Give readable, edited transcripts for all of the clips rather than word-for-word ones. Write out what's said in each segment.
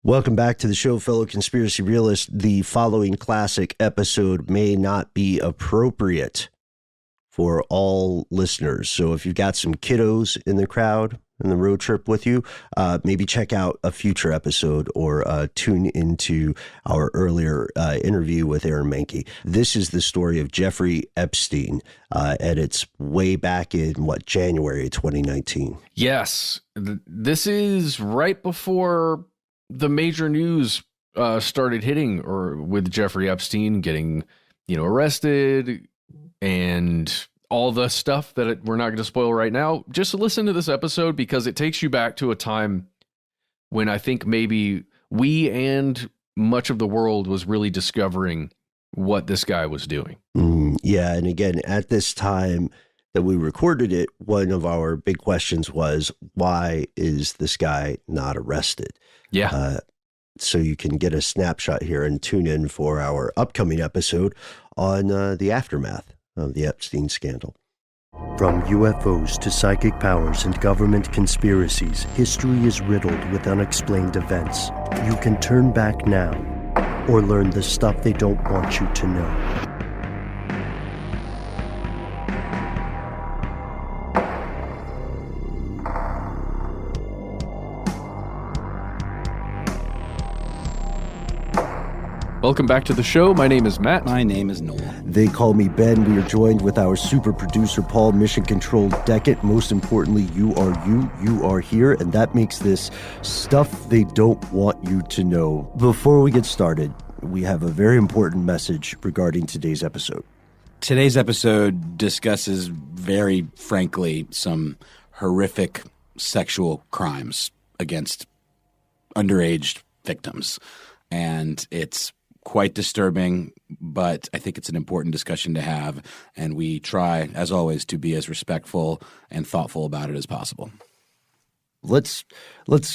Welcome back to the show, fellow conspiracy realists. The following classic episode may not be appropriate for all listeners. So if you've got some kiddos in the crowd and the road trip with you, maybe check out a future episode or tune into our earlier interview with Aaron Mahnke. This is the story of Jeffrey Epstein, and it's way back in, January 2019. Yes. This is right before the major news started hitting, or with Jeffrey Epstein getting, arrested and all the stuff that we're not going to spoil right now. Just listen to this episode because it takes you back to a time when I think maybe we and much of the world was really discovering what this guy was doing. Yeah. And again, at this time that we recorded it, one of our big questions was, why is this guy not arrested? Yeah. So you can get a snapshot here and tune in for our upcoming episode on the aftermath of the Epstein scandal. From UFOs to psychic powers and government conspiracies, history is riddled with unexplained events. You can turn back now or learn the stuff they don't want you to know. Welcome back to the show. My name is Matt. My name is Noel. They call me Ben. We are joined with our super producer, Paul, Mission Control Decade. Most importantly, you are here, and that makes this stuff they don't want you to know. Before we get started, we have a very important message regarding today's episode. Today's episode discusses, very frankly, some horrific sexual crimes against underage victims. And it's quite disturbing, but I think it's an important discussion to have, and we try, as always, to be as respectful and thoughtful about it as possible. Let's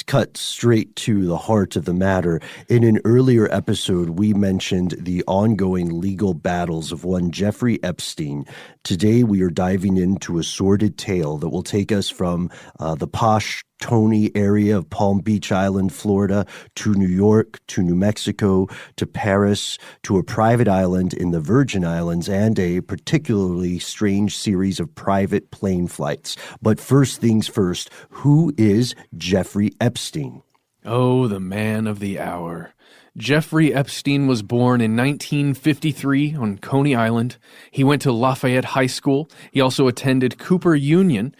cut straight to the heart of the matter. In an earlier episode, we mentioned the ongoing legal battles of one Jeffrey Epstein. Today, we are diving into a sordid tale that will take us from the posh Tony area of Palm Beach Island, Florida, to New York, to New Mexico, to Paris, to a private island in the Virgin Islands, and a particularly strange series of private plane flights. But first things first, who is Jeffrey Epstein? Oh, the man of the hour. Jeffrey Epstein was born in 1953 on Coney Island. He went to Lafayette High School. He also attended Cooper Union.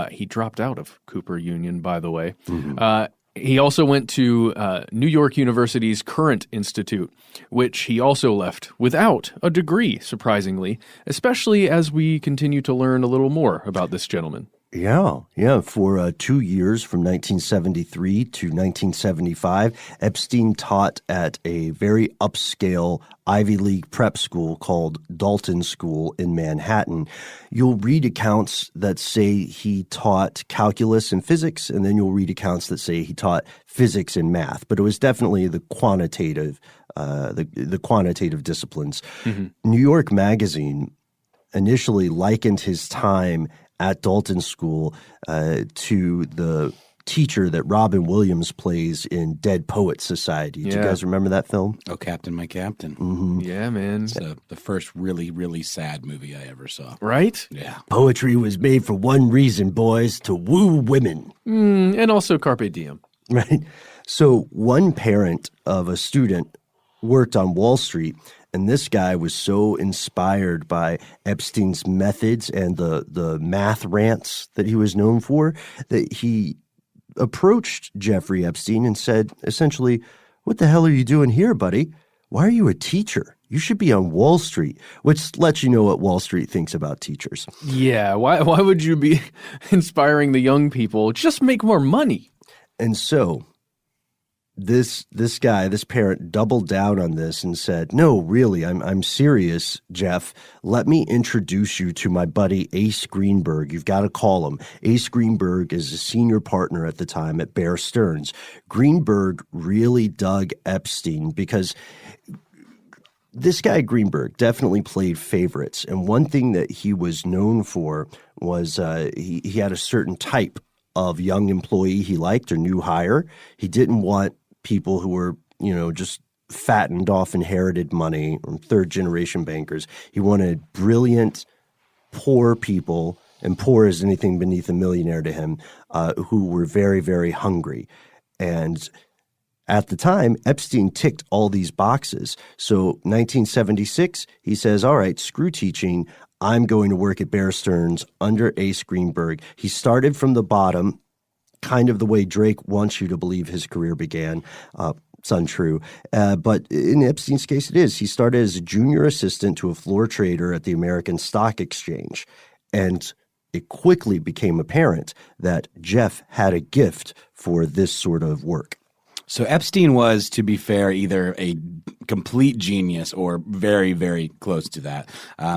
He dropped out of Cooper Union, by the way. Mm-hmm. He also went to New York University's Current Institute, which he also left without a degree, surprisingly, especially as we continue to learn a little more about this gentleman. Yeah. For 2 years, from 1973 to 1975, Epstein taught at a very upscale Ivy League prep school called Dalton School in Manhattan. You'll read accounts that say he taught calculus and physics, and then you'll read accounts that say he taught physics and math. But it was definitely the quantitative, the quantitative disciplines. Mm-hmm. New York Magazine initially likened his time at Dalton School to the teacher that Robin Williams plays in Dead Poets Society. Do you guys remember that film? Oh, Captain, My Captain. Mm-hmm. Yeah, man. It's the first really, really sad movie I ever saw. Right? Yeah. Poetry was made for one reason, boys, to woo women. And also Carpe Diem. Right. So one parent of a student worked on Wall Street, and this guy was so inspired by Epstein's methods and the math rants that he was known for that he approached Jeffrey Epstein and said, essentially, "What the hell are you doing here, buddy? Why are you a teacher? You should be on Wall Street," which lets you know what Wall Street thinks about teachers. Yeah, why would you be inspiring the young people? Just make more money. And so this parent doubled down on this and said, "No, really, I'm serious, Jeff. Let me introduce you to my buddy Ace Greenberg. You've got to call him." Ace Greenberg is a senior partner at the time at Bear Stearns. Greenberg really dug Epstein because this guy Greenberg definitely played favorites. And one thing that he was known for was he had a certain type of young employee he liked or new hire. He didn't want people who were, just fattened off inherited money, or third-generation bankers. He wanted brilliant, poor people, and poor as anything beneath a millionaire to him, who were very, very hungry. And at the time, Epstein ticked all these boxes. So 1976, he says, all right, screw teaching. I'm going to work at Bear Stearns under Ace Greenberg. He started from the bottom, kind of the way Drake wants you to believe his career began. It's untrue. But in Epstein's case, it is. He started as a junior assistant to a floor trader at the American Stock Exchange. And it quickly became apparent that Jeff had a gift for this sort of work. So Epstein was, to be fair, either a complete genius or very, very close to that.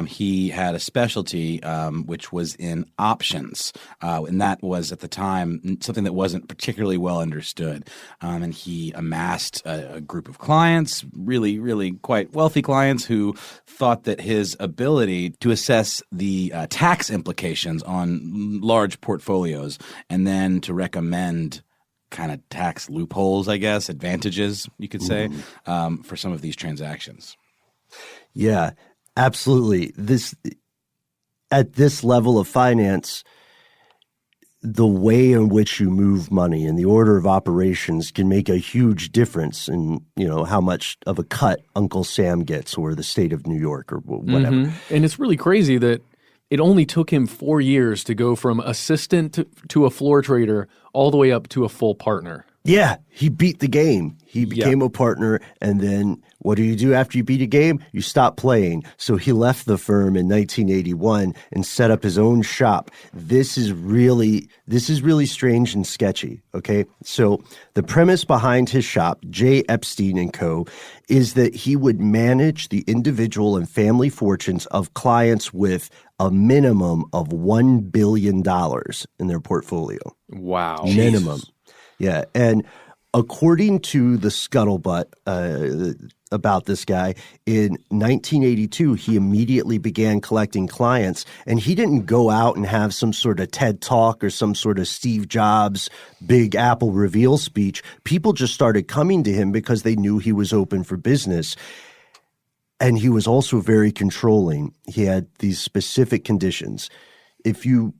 He had a specialty which was in options, and that was at the time something that wasn't particularly well understood. And he amassed a group of clients, really, really quite wealthy clients, who thought that his ability to assess the tax implications on large portfolios and then to recommend kind of tax loopholes, I guess, advantages, you could say, for some of these transactions. Yeah, absolutely. At this level of finance, the way in which you move money and the order of operations can make a huge difference in, how much of a cut Uncle Sam gets or the state of New York or whatever. Mm-hmm. And it's really crazy that it only took him 4 years to go from assistant to a floor trader all the way up to a full partner. Yeah, he beat the game. He became a partner, and then what do you do after you beat a game? You stop playing. So he left the firm in 1981 and set up his own shop. This is really strange and sketchy, okay? So the premise behind his shop, J. Epstein and Co., is that he would manage the individual and family fortunes of clients with a minimum of $1 billion in their portfolio. Wow. Minimum. Jesus. Yeah, and according to the scuttlebutt about this guy, in 1982, he immediately began collecting clients, and he didn't go out and have some sort of TED Talk or some sort of Steve Jobs Big Apple reveal speech. People just started coming to him because they knew he was open for business. And he was also very controlling. He had these specific conditions. If you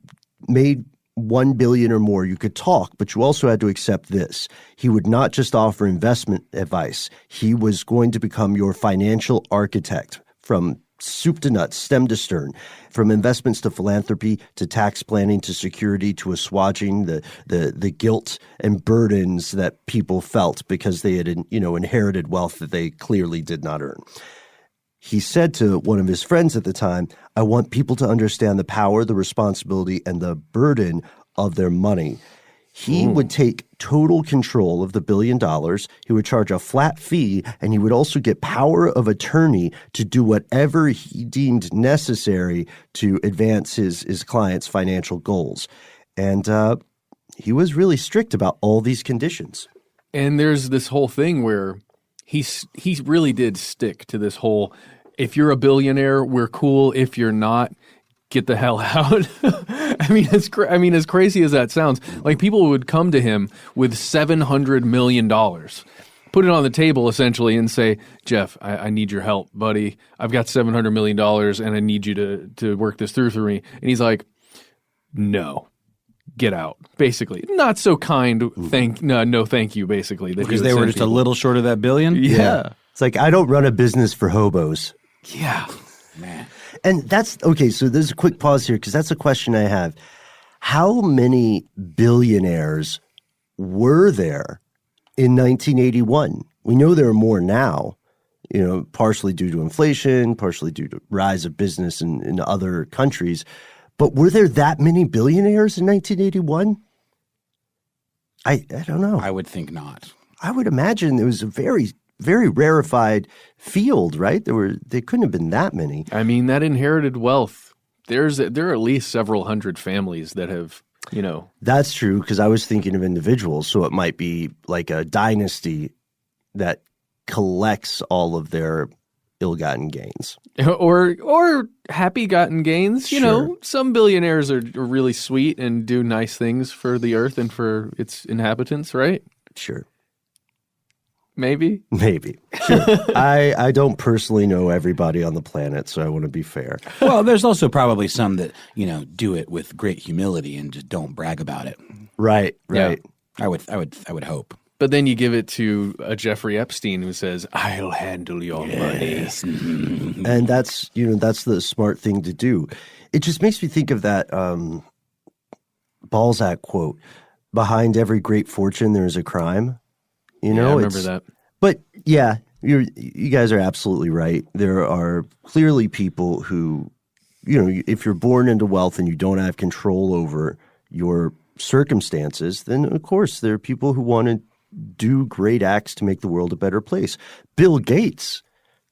made $1 billion or more, you could talk, but you also had to accept this. He would not just offer investment advice. He was going to become your financial architect from soup to nuts, stem to stern, from investments to philanthropy to tax planning to security to assuaging the guilt and burdens that people felt because they had inherited wealth that they clearly did not earn. He said to one of his friends at the time, I want people to understand the power, the responsibility, and the burden of their money. He would take total control of the $1 billion. He would charge a flat fee, and he would also get power of attorney to do whatever he deemed necessary to advance his clients' financial goals. And he was really strict about all these conditions. And there's this whole thing where he really did stick to this whole, if you're a billionaire, we're cool. If you're not, get the hell out. I mean, as crazy as that sounds, like people would come to him with $700 million, put it on the table essentially and say, Jeff, I need your help, buddy. I've got $700 million and I need you to work this through for me. And he's like, no. Get out, basically. Not so kind. No, thank you. Basically, because they were just a little short of that $1 billion. Yeah, it's like I don't run a business for hobos. Yeah, man. And that's okay. So there's a quick pause here because that's a question I have. How many billionaires were there in 1981? We know there are more now. Partially due to inflation, partially due to rise of business in other countries. But were there that many billionaires in 1981? I don't know. I would think not. I would imagine it was a very, very rarefied field, right? There couldn't have been that many. I mean, that inherited wealth, there are at least several hundred families that have, That's true, because I was thinking of individuals, so it might be like a dynasty that collects all of their ill-gotten gains. Or happy-gotten gains. Sure. Some billionaires are really sweet and do nice things for the earth and for its inhabitants, right? Sure. Maybe. Maybe. Sure. I don't personally know everybody on the planet, so I want to be fair. Well, there's also probably some that, do it with great humility and just don't brag about it. Right. Yeah. I would hope. But then you give it to a Jeffrey Epstein who says, "I'll handle your money." And that's the smart thing to do. It just makes me think of that Balzac quote, "Behind every great fortune, there is a crime." I remember that. But yeah, you guys are absolutely right. There are clearly people who, if you're born into wealth and you don't have control over your circumstances, then of course there are people who want to do great acts to make the world a better place. Bill Gates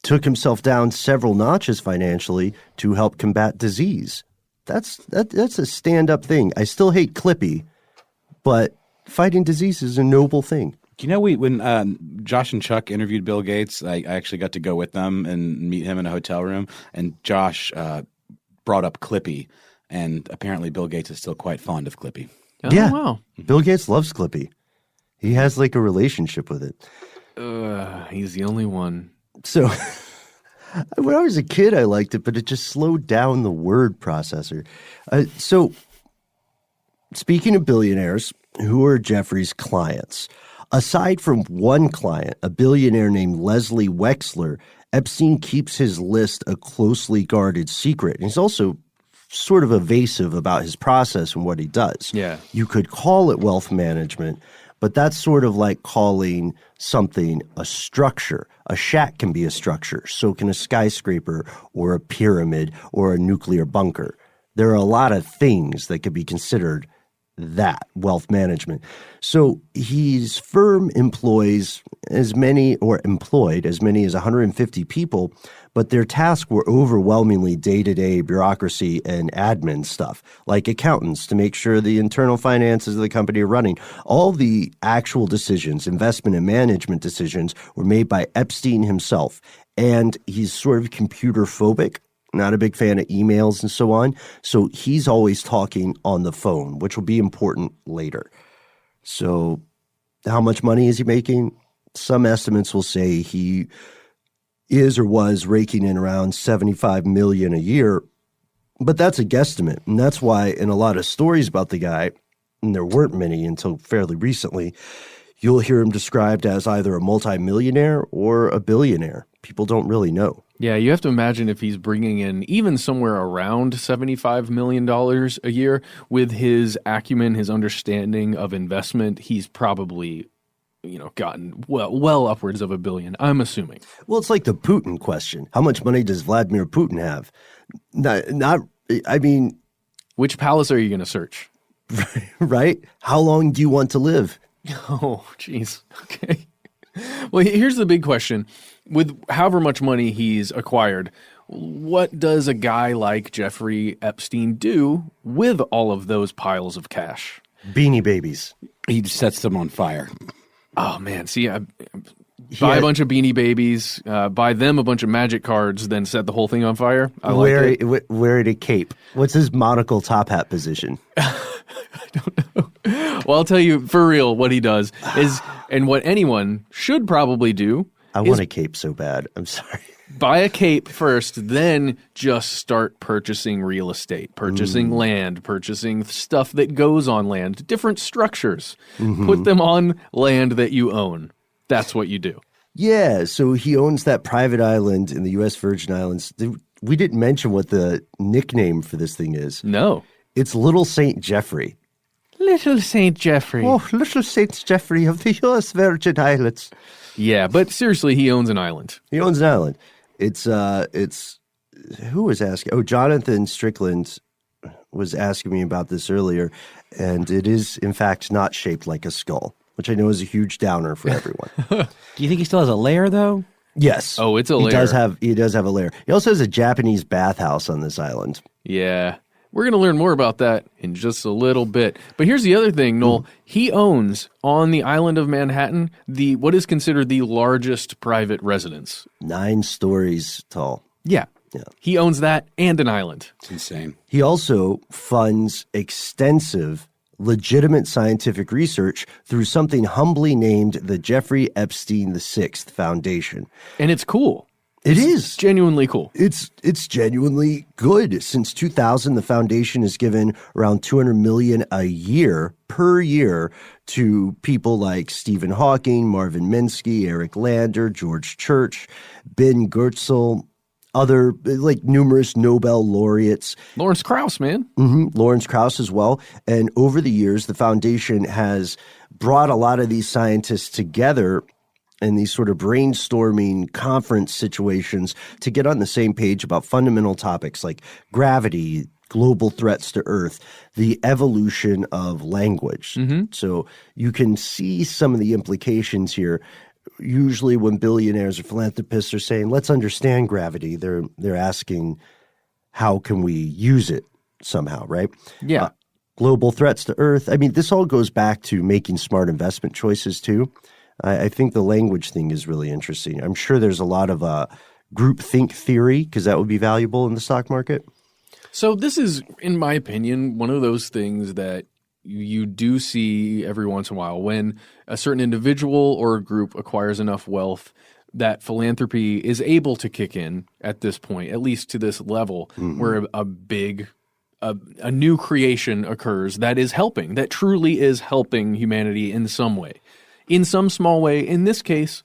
took himself down several notches financially to help combat disease. That's a stand-up thing. I still hate Clippy, but fighting disease is a noble thing. When Josh and Chuck interviewed Bill Gates, I actually got to go with them and meet him in a hotel room, and Josh brought up Clippy, and apparently Bill Gates is still quite fond of Clippy. Oh, yeah. Wow. Bill Gates loves Clippy. He has like a relationship with it. He's the only one. So when I was a kid, I liked it, but it just slowed down the word processor. So speaking of billionaires, who are Jeffrey's clients? Aside from one client, a billionaire named Leslie Wexler, Epstein keeps his list a closely guarded secret. And he's also sort of evasive about his process and what he does. Yeah. You could call it wealth management, but that's sort of like calling something a structure. A shack can be a structure. So can a skyscraper or a pyramid or a nuclear bunker. There are a lot of things that could be considered that wealth management. So his firm employed as many as 150 people, but their tasks were overwhelmingly day-to-day bureaucracy and admin stuff, like accountants to make sure the internal finances of the company are running. All the actual decisions, investment and management decisions, were made by Epstein himself. And he's sort of computer phobic, not a big fan of emails and so on. So he's always talking on the phone, which will be important later. So how much money is he making? Some estimates will say he is or was raking in around $75 million a year, but that's a guesstimate. And that's why in a lot of stories about the guy, and there weren't many until fairly recently, you'll hear him described as either a multimillionaire or a billionaire. People don't really know. Yeah, you have to imagine if he's bringing in even somewhere around $75 million a year with his acumen, his understanding of investment, he's probably, gotten well upwards of $1 billion, I'm assuming. Well, it's like the Putin question. How much money does Vladimir Putin have? Which palace are you going to search? Right? How long do you want to live? Oh, geez. Okay. Well, here's the big question. With however much money he's acquired, what does a guy like Jeffrey Epstein do with all of those piles of cash? Beanie Babies. He sets them on fire. Oh, man. See, buy a bunch of Beanie Babies, buy them a bunch of magic cards, then set the whole thing on fire. Wear it a cape. What's his monocle top hat position? I don't know. Well, I'll tell you for real what he does is, and what anyone should probably do. I want a cape so bad. I'm sorry. Buy a cape first, then just start purchasing real estate, purchasing land, purchasing stuff that goes on land, different structures. Mm-hmm. Put them on land that you own. That's what you do. Yeah, so he owns that private island in the U.S. Virgin Islands. We didn't mention what the nickname for this thing is. No. It's Little St. Jeffrey. Little St. Jeffrey. Oh, Little St. Jeffrey of the U.S. Virgin Islands. Yeah, but seriously, he owns an island. He owns an island. It's who was asking? Oh, Jonathan Strickland was asking me about this earlier, and it is, in fact, not shaped like a skull, which I know is a huge downer for everyone. Do you think he still has a lair, though? Yes. Oh, it's a lair. He does have a lair. He also has a Japanese bathhouse on this island. Yeah. We're going to learn more about that in just a little bit. But here's the other thing, Noel. He owns, on the island of Manhattan, what is considered the largest private residence. 9 stories tall. Yeah. He owns that and an island. It's insane. He also funds extensive legitimate scientific research through something humbly named the Jeffrey Epstein VI Foundation. And it's cool. It's genuinely cool. It's genuinely good. Since 2000, the foundation has given around $200 million per year to people like Stephen Hawking, Marvin Minsky, Eric Lander, George Church, Ben Goertzel, other like numerous Nobel laureates. Lawrence Krauss, man. Lawrence Krauss as well. And over the years, the foundation has brought a lot of these scientists together in these sort of brainstorming conference situations to get on the same page about fundamental topics like gravity, global threats to Earth, the evolution of language. So you can see some of the implications here. Usually when billionaires or philanthropists are saying, let's understand gravity, they're asking, how can we use it somehow, right? Yeah. Global threats to Earth. I mean, this all goes back to making smart investment choices too. I think the language thing is really interesting. I'm sure there's a lot of groupthink theory because that would be valuable in the stock market. So this is, in my opinion, one of those things that you do see every once in a while when a certain individual or a group acquires enough wealth that philanthropy is able to kick in at this point, at least to this level, where a new creation occurs that is helping, that truly is helping humanity in some way. In some small way, in this case,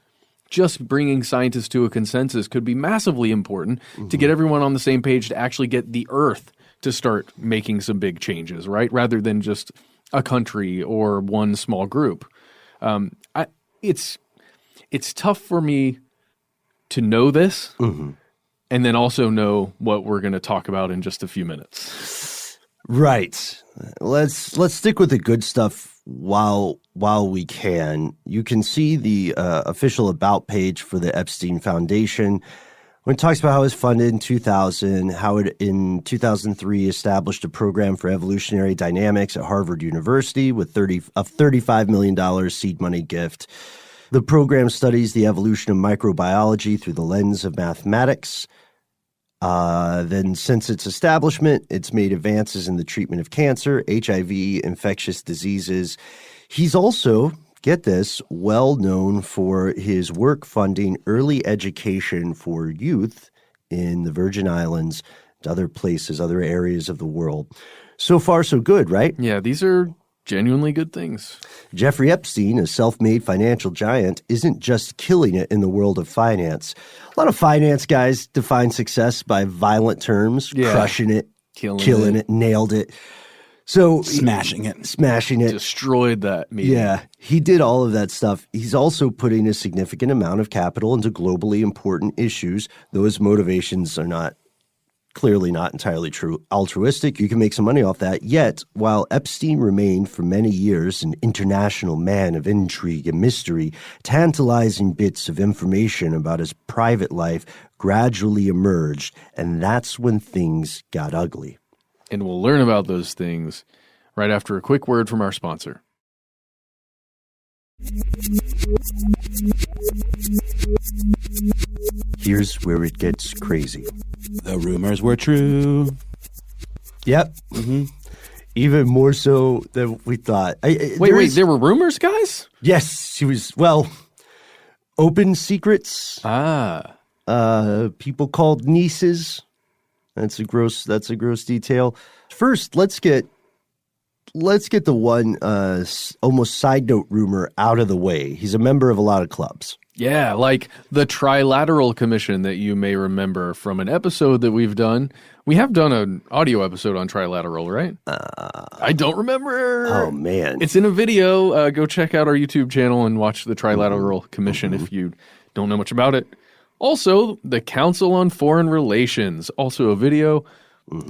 just bringing scientists to a consensus could be massively important to get everyone on the same page to actually get the Earth to start making some big changes, right? Rather than just a country or one small group. It's tough for me to know this and then also know what we're going to talk about in just a few minutes. Right. Let's stick with the good stuff while we can. You can see the official about page for the Epstein Foundation when it talks about how it was funded in 2000, how it in 2003 established a program for evolutionary dynamics at Harvard University with a $35 million seed money gift. The program studies the evolution of microbiology through the lens of mathematics. Then since its establishment, it's made advances in the treatment of cancer, HIV, infectious diseases. He's also, get this, well known for his work funding early education for youth in the Virgin Islands and other places, other areas of the world. So far, so good, right? Yeah, these are genuinely good things. Jeffrey Epstein, a self-made financial giant, isn't just killing it in the world of finance. A lot of finance guys define success by violent terms, crushing it, killing it, nailed it. So smashing it. Destroyed that meeting. Yeah, he did all of that stuff. He's also putting a significant amount of capital into globally important issues. Those motivations are clearly not entirely altruistic. You can make some money off that. Yet, while Epstein remained for many years an international man of intrigue and mystery, tantalizing bits of information about his private life gradually emerged, and that's when things got ugly. And we'll learn about those things right after a quick word from our sponsor. Here's where it gets crazy. The rumors were true. Yep. Even more so than we thought. Wait, there were rumors, guys? Yes, he was, open secrets. People called nieces. That's a gross detail. First, let's get the one almost side note rumor out of the way. He's a member of a lot of clubs. Yeah, like the Trilateral Commission that you may remember from an episode that we've done. We have done an audio episode on Trilateral, right? I don't remember. Oh, man. It's in a video. Go check out our YouTube channel and watch the Trilateral Commission if you don't know much about it. Also, the Council on Foreign Relations, also a video.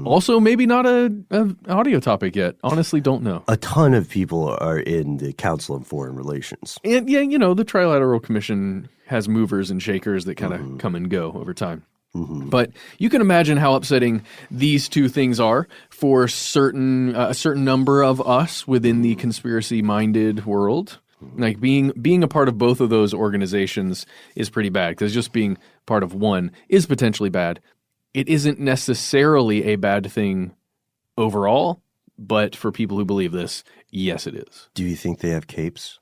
Also, maybe not an audio topic yet. Honestly, don't know. A ton of people are in the Council on Foreign Relations. And yeah, the Trilateral Commission has movers and shakers that kind of come and go over time. But you can imagine how upsetting these two things are for a certain number of us within the conspiracy-minded world. Like being a part of both of those organizations is pretty bad because just being part of one is potentially bad. It isn't necessarily a bad thing overall, But for people who believe this, yes, it is. Do you think they have capes?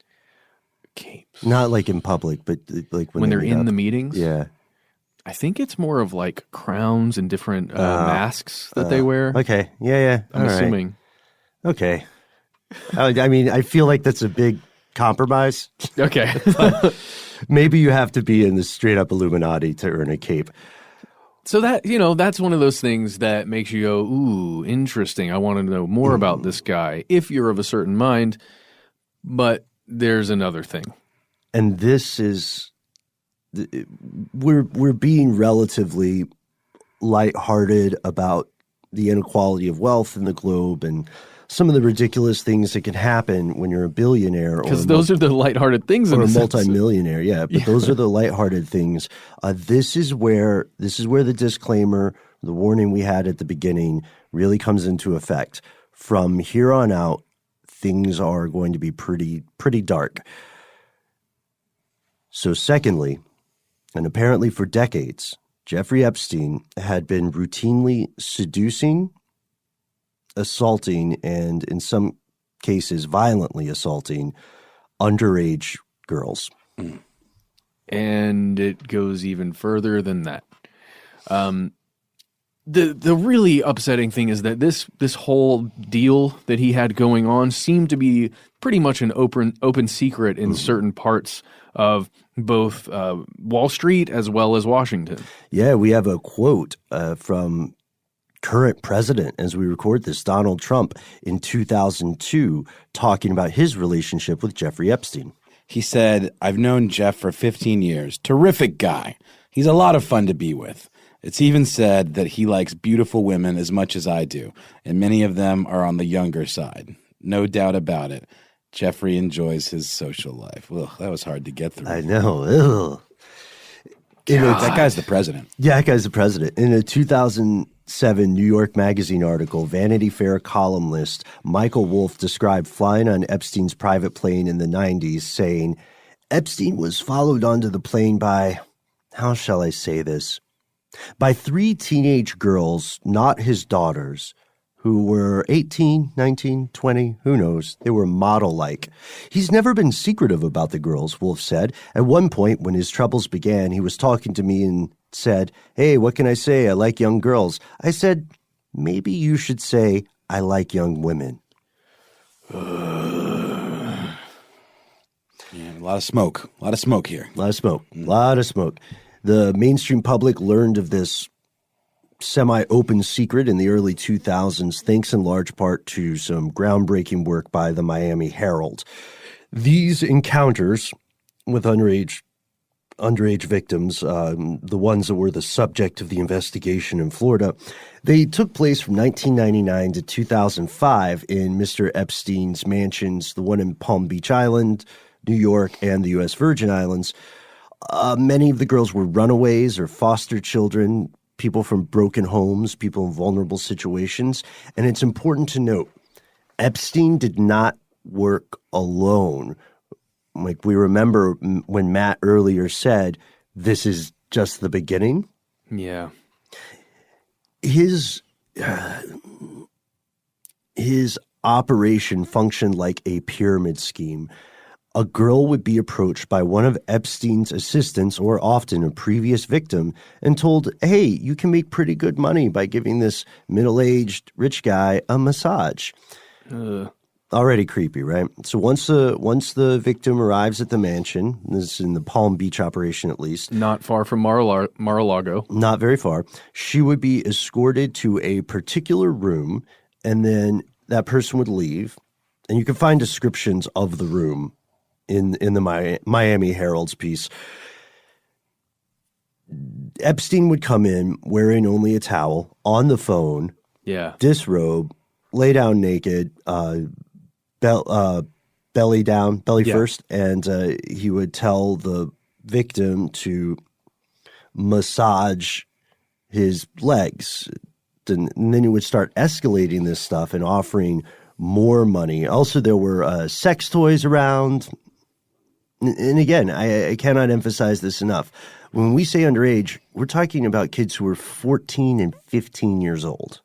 Capes. Not like in public, but like When they're meet in up. the meetings? Yeah. I think it's more of like crowns and different masks that they wear. Okay. Yeah. I'm All right. assuming. Okay. I mean, I feel like that's a big compromise. Okay. Maybe you have to be in the straight up Illuminati to earn a cape. So that, that's one of those things that makes you go, ooh, interesting. I want to know more about this guy if you're of a certain mind. But there's another thing. And this is, we're being relatively lighthearted about the inequality of wealth in the globe and some of the ridiculous things that can happen when you're a billionaire. Because those are the lighthearted things in or a a sense. multimillionaire, yeah. But those are the lighthearted things. This is where the disclaimer, the warning we had at the beginning, really comes into effect. From here on out, things are going to be pretty dark. So, secondly, and apparently for decades, Jeffrey Epstein had been routinely seducing, assaulting, and in some cases violently assaulting underage girls. And it goes even further than that. The really upsetting thing is that this whole deal that he had going on seemed to be pretty much an open secret in certain parts of both Wall Street as well as Washington. Yeah, we have a quote from current president, as we record this, Donald Trump, in 2002, talking about his relationship with Jeffrey Epstein. He said, "I've known Jeff for 15 years. Terrific guy. He's a lot of fun to be with. It's even said that he likes beautiful women as much as I do, and many of them are on the younger side. No doubt about it. Jeffrey enjoys his social life." Ugh, that was hard to get through. I know. Ugh. That guy's the president. Yeah, that guy's the president. In a 2007 New York Magazine article, Vanity Fair columnist Michael Wolff described flying on Epstein's private plane in the 90s, saying, Epstein was followed onto the plane by, how shall I say this, by 3 teenage girls, not his daughters, who were 18, 19, 20, who knows? They were model-like. He's never been secretive about the girls, Wolf said. At one point, when his troubles began, he was talking to me and said, "Hey, what can I say? I like young girls." I said, "Maybe you should say, I like young women." Yeah, a lot of smoke. A lot of smoke here. A lot of smoke. A lot of smoke. The mainstream public learned of this semi-open secret in the early 2000s, thanks in large part to some groundbreaking work by the Miami Herald. These encounters with underage victims, the ones that were the subject of the investigation in Florida, they took place from 1999 to 2005 in Mr. Epstein's mansions, the one in Palm Beach Island, New York, and the U.S. Virgin Islands. Many of the girls were runaways or foster children, people from broken homes, people in vulnerable situations. And it's important to note, Epstein did not work alone. Like we remember when Matt earlier said, this is just the beginning. Yeah. His operation functioned like a pyramid scheme. A girl would be approached by one of Epstein's assistants, or often a previous victim, and told, hey, you can make pretty good money by giving this middle-aged rich guy a massage. Already creepy, right? So once the victim arrives at the mansion, this is in the Palm Beach operation at least. Not far from Mar-a-Lago. Not very far. She would be escorted to a particular room, and then that person would leave. And you can find descriptions of the room in the Miami Herald's piece. Epstein would come in wearing only a towel, on the phone, disrobe, lay down naked, belly down, belly first, and he would tell the victim to massage his legs. And then he would start escalating this stuff and offering more money. Also, there were sex toys around. And again, I cannot emphasize this enough. When we say underage, we're talking about kids who are 14 and 15 years old.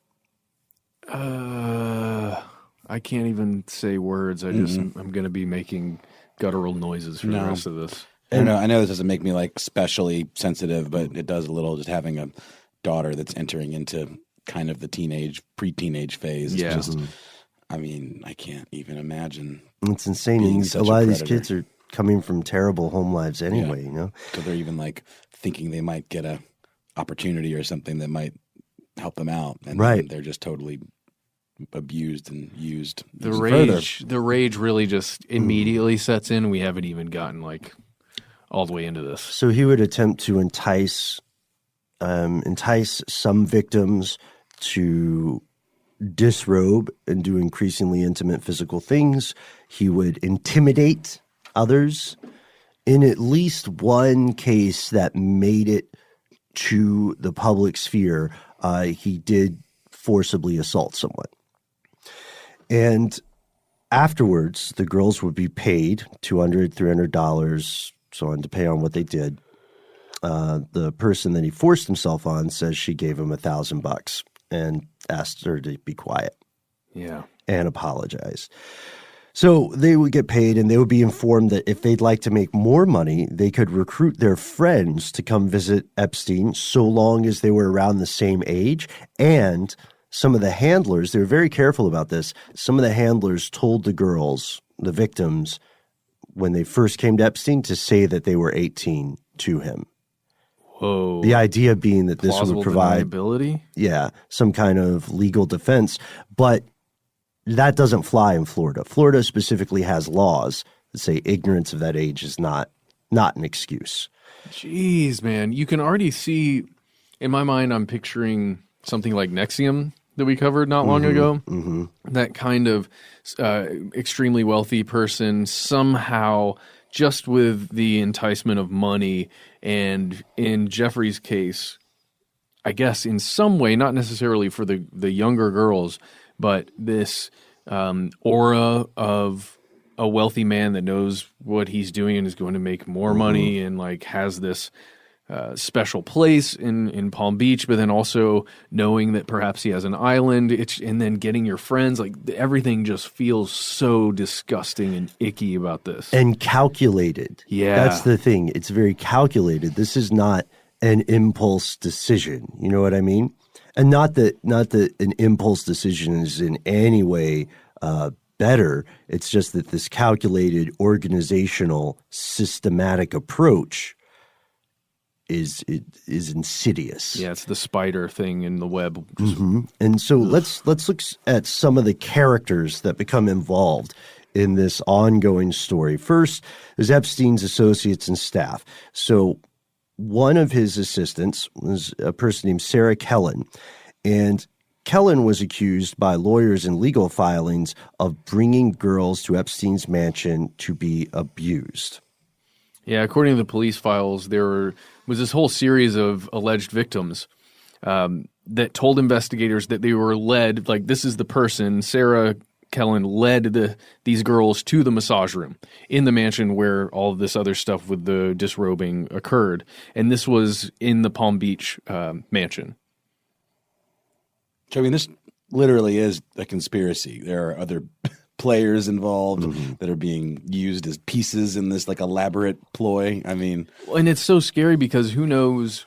I can't even say words. I'm going to be making guttural noises for the rest of this. I know this doesn't make me like especially sensitive, but it does a little just having a daughter that's entering into kind of the pre-teenage phase. It's just, I mean, I can't even imagine. It's insane. And a lot of these kids are coming from terrible home lives anyway, you know? So they're even like thinking they might get a opportunity or something that might help them out. And then they're just totally abused and used. The rage really just immediately sets in. We haven't even gotten like all the way into this. So he would attempt to entice some victims to disrobe and do increasingly intimate physical things. He would intimidate others. In at least one case that made it to the public sphere, he did forcibly assault someone. And afterwards, the girls would be paid $200, $300, so on, depending on what they did. The person that he forced himself on says she gave him $1,000 and asked her to be quiet. Yeah. And apologize. So they would get paid, and they would be informed that if they'd like to make more money, they could recruit their friends to come visit Epstein so long as they were around the same age. And some of the handlers, they were very careful about this. Some of the handlers told the girls, the victims, when they first came to Epstein, to say that they were 18 to him. Whoa. The idea being that this Plausible would provide deniability? Some kind of legal defense. But that doesn't fly in Florida. Florida specifically has laws that say ignorance of that age is not an excuse. Jeez, man. You can already see, in my mind, I'm picturing something like Nexium that we covered not long ago. Mm-hmm. That kind of extremely wealthy person somehow, just with the enticement of money, and in Jeffrey's case, I guess in some way, not necessarily for the younger girls, but this aura of a wealthy man that knows what he's doing and is going to make more money, and like has this special place in Palm Beach, but then also knowing that perhaps he has an island, and then getting your friends, like everything just feels so disgusting and icky about this. And calculated. Yeah. That's the thing. It's very calculated. This is not an impulse decision. You know what I mean? And not that an impulse decision is in any way better. It's just that this calculated, organizational, systematic approach is insidious. Yeah, it's the spider thing in the web. And so let's look at some of the characters that become involved in this ongoing story. First is Epstein's associates and staff. So one of his assistants was a person named Sarah Kellen, and Kellen was accused by lawyers in legal filings of bringing girls to Epstein's mansion to be abused. Yeah, according to the police files, there was this whole series of alleged victims that told investigators that they were led, like this is the person, Sarah Kellen led these girls to the massage room in the mansion where all of this other stuff with the disrobing occurred. And this was in the Palm Beach mansion. So, I mean, this literally is a conspiracy. There are other players involved that are being used as pieces in this like elaborate ploy. I mean, and it's so scary because who knows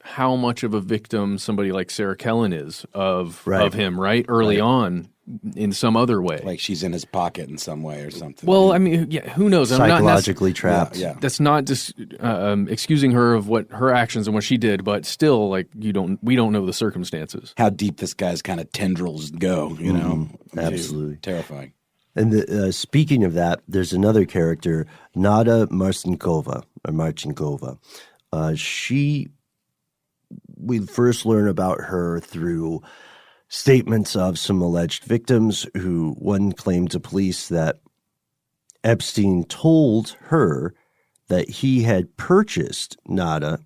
how much of a victim somebody like Sarah Kellen is of him, right? Early on in some other way. Like she's in his pocket in some way or something. Well, I mean, yeah, who knows? Psychologically trapped. Yeah. That's not just excusing her of what her actions and what she did, but still, like, we don't know the circumstances. How deep this guy's kind of tendrils go, you know? Absolutely. Terrifying. And speaking of that, there's another character, Nada Marcinkova. We first learn about her through statements of some alleged victims who one claimed to police that Epstein told her that he had purchased Nada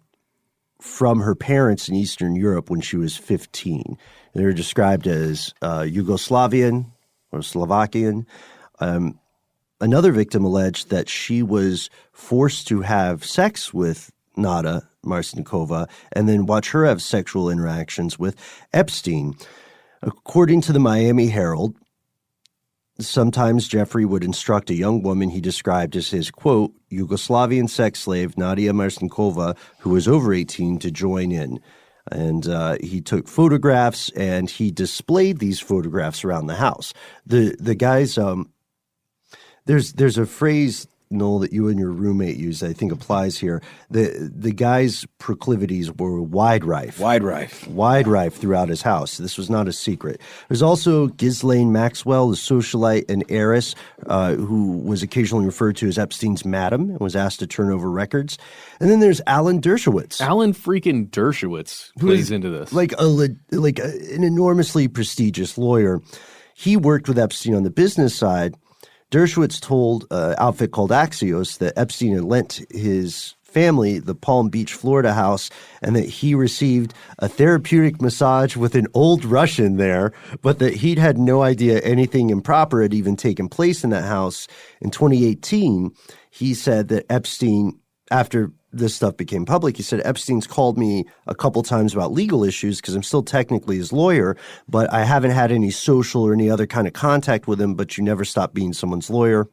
from her parents in Eastern Europe when she was 15. They're described as Yugoslavian or Slovakian. Another victim alleged that she was forced to have sex with Nada Marcinkova and then watch her have sexual interactions with Epstein. According to the Miami Herald, sometimes Jeffrey would instruct a young woman he described as his, quote, Yugoslavian sex slave, Nadia Marcinkova, who was over 18, to join in. And he took photographs, and he displayed these photographs around the house. The guys, there's a phrase, Noel, that you and your roommate used that I think applies here. The guy's proclivities were wide rife throughout his house. This was not a secret. There's also Ghislaine Maxwell, a socialite and heiress who was occasionally referred to as Epstein's madam and was asked to turn over records. And then there's Alan Dershowitz. Alan freaking Dershowitz plays into this. Like an enormously prestigious lawyer. He worked with Epstein on the business side. Dershowitz told an outfit called Axios that Epstein had lent his family the Palm Beach, Florida house, and that he received a therapeutic massage with an old Russian there, but that he'd had no idea anything improper had even taken place in that house. In 2018, he said that Epstein, after this stuff became public, he said, Epstein's called me a couple times about legal issues because I'm still technically his lawyer, but I haven't had any social or any other kind of contact with him, but you never stop being someone's lawyer.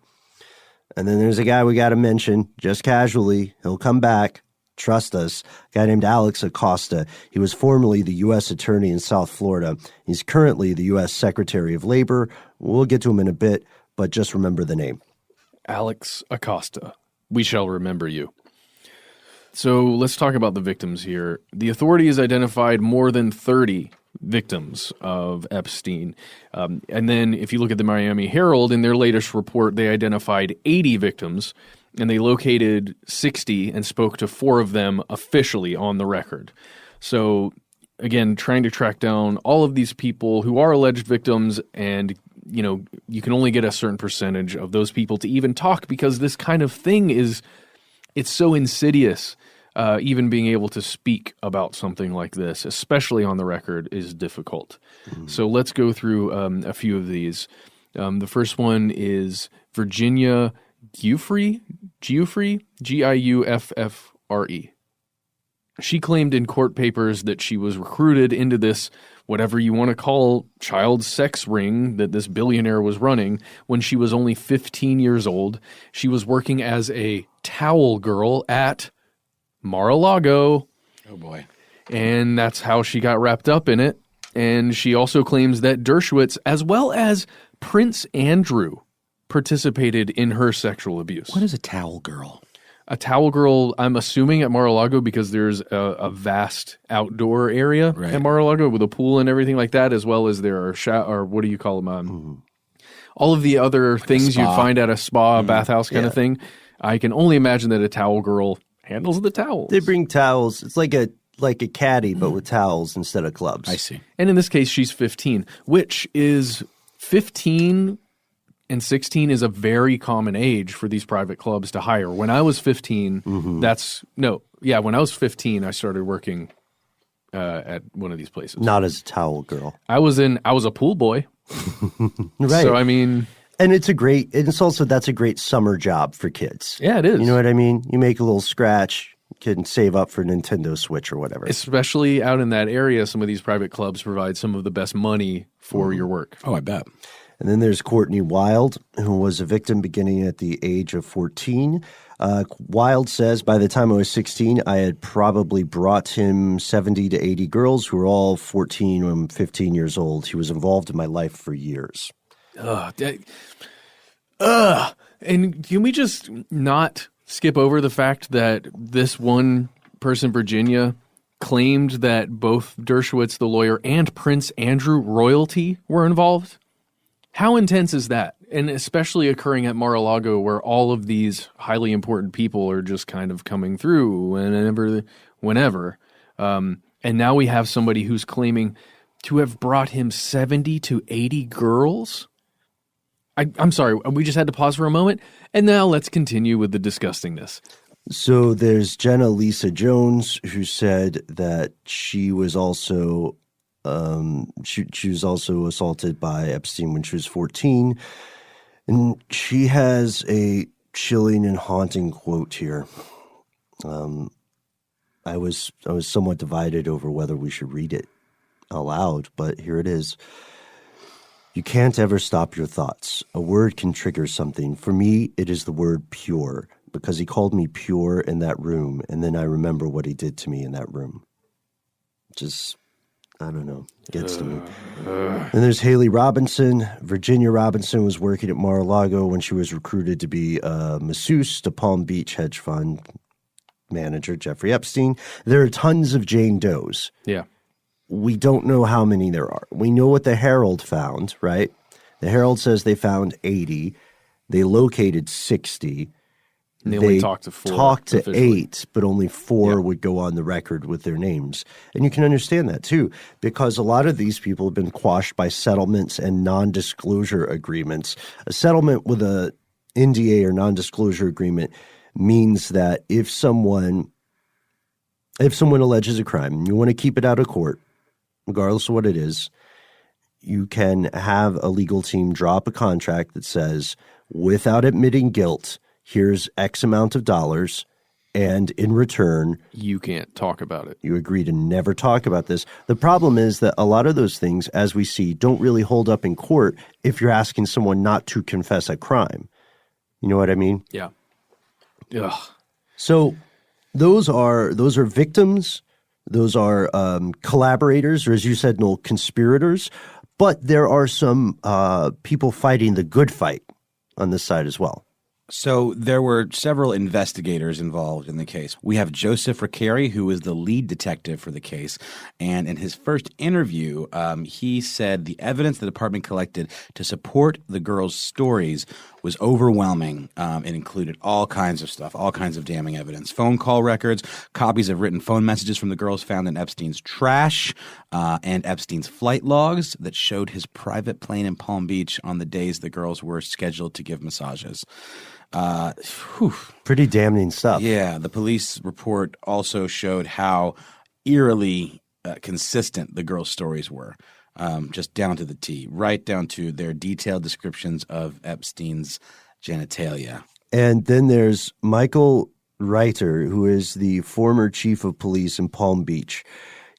And then there's a guy we got to mention, just casually. He'll come back. Trust us. A guy named Alex Acosta. He was formerly the U.S. Attorney in South Florida. He's currently the U.S. Secretary of Labor. We'll get to him in a bit, but just remember the name. Alex Acosta. We shall remember you. So let's talk about the victims here. The authorities identified more than 30 victims of Epstein. And then if you look at the Miami Herald, in their latest report, they identified 80 victims, and they located 60 and spoke to 4 of them officially on the record. So again, trying to track down all of these people who are alleged victims, and you can only get a certain percentage of those people to even talk, because this kind of thing it's so insidious. Even being able to speak about something like this, especially on the record, is difficult. Mm-hmm. So let's go through a few of these. The first one is Virginia Giuffre, Giuffre. She claimed in court papers that she was recruited into this, whatever you want to call, child sex ring that this billionaire was running when she was only 15 years old. She was working as a towel girl at Mar-a-Lago. Oh, boy. And that's how she got wrapped up in it. And she also claims that Dershowitz, as well as Prince Andrew, participated in her sexual abuse. What is a towel girl? A towel girl, I'm assuming at Mar-a-Lago, because there's a vast outdoor area at Mar-a-Lago with a pool and everything like that, as well as there are or what do you call them? All of the other things you'd find at a spa, bathhouse kind of thing. I can only imagine that a towel girl handles the towels. They bring towels. It's like a caddy, but with towels instead of clubs. I see. And in this case, she's 15, which is 15 and 16 is a very common age for these private clubs to hire. When I was 15, when I was 15, I started working at one of these places. Not as a towel girl. I was a pool boy. Right. So, I mean... And that's a great summer job for kids. Yeah, it is. You know what I mean? You make a little scratch, you can save up for Nintendo Switch or whatever. Especially out in that area, some of these private clubs provide some of the best money for your work. Oh, I bet. And then there's Courtney Wild, who was a victim beginning at the age of 14. Wild says, by the time I was 16, I had probably brought him 70 to 80 girls who were all 14 and 15 years old. He was involved in my life for years. And can we just not skip over the fact that this one person, Virginia, claimed that both Dershowitz, the lawyer, and Prince Andrew royalty were involved? How intense is that? And especially occurring at Mar-a-Lago, where all of these highly important people are just kind of coming through whenever. And now we have somebody who's claiming to have brought him 70 to 80 girls? I'm sorry, we just had to pause for a moment, and now let's continue with the disgustingness. So there's Jenna Lisa Jones, who said that she was also she was also assaulted by Epstein when she was 14, and she has a chilling and haunting quote here. I was somewhat divided over whether we should read it. aloud, but here it is. You can't ever stop your thoughts. A word can trigger something. For me, it is the word pure, because he called me pure in that room, and then I remember what he did to me in that room. Just, I don't know, gets to me. And there's Haley Robinson. Virginia Robinson was working at Mar-a-Lago when she was recruited to be a masseuse to Palm Beach hedge fund manager Jeffrey Epstein. There are tons of Jane Does. Yeah. We don't know how many there are. We know what the Herald found, right? The Herald says they found 80. They located 60. And they only talked to 4. Talked to officially. 8, but only 4 would go on the record with their names. And you can understand that, too, because a lot of these people have been quashed by settlements and non-disclosure agreements. A settlement with a NDA or non-disclosure agreement means that if someone alleges a crime and you want to keep it out of court, regardless of what it is, you can have a legal team drop a contract that says, without admitting guilt, here's X amount of dollars, and in return, you can't talk about it. You agree to never talk about this. The problem is that a lot of those things, as we see, don't really hold up in court if you're asking someone not to confess a crime. You know what I mean? Yeah. Ugh. So those are victims. Those are collaborators, or as you said, Noel, conspirators. But there are some people fighting the good fight on this side as well. So there were several investigators involved in the case. We have Joseph Recarey, who is the lead detective for the case. And in his first interview, he said the evidence the department collected to support the girls' stories was overwhelming. It included all kinds of stuff, all kinds of damning evidence. Phone call records, copies of written phone messages from the girls found in Epstein's trash, and Epstein's flight logs that showed his private plane in Palm Beach on the days the girls were scheduled to give massages. Pretty damning stuff. Yeah, the police report also showed how eerily consistent the girls' stories were, just down to the T, right down to their detailed descriptions of Epstein's genitalia. And then there's Michael Reiter, who is the former chief of police in Palm Beach.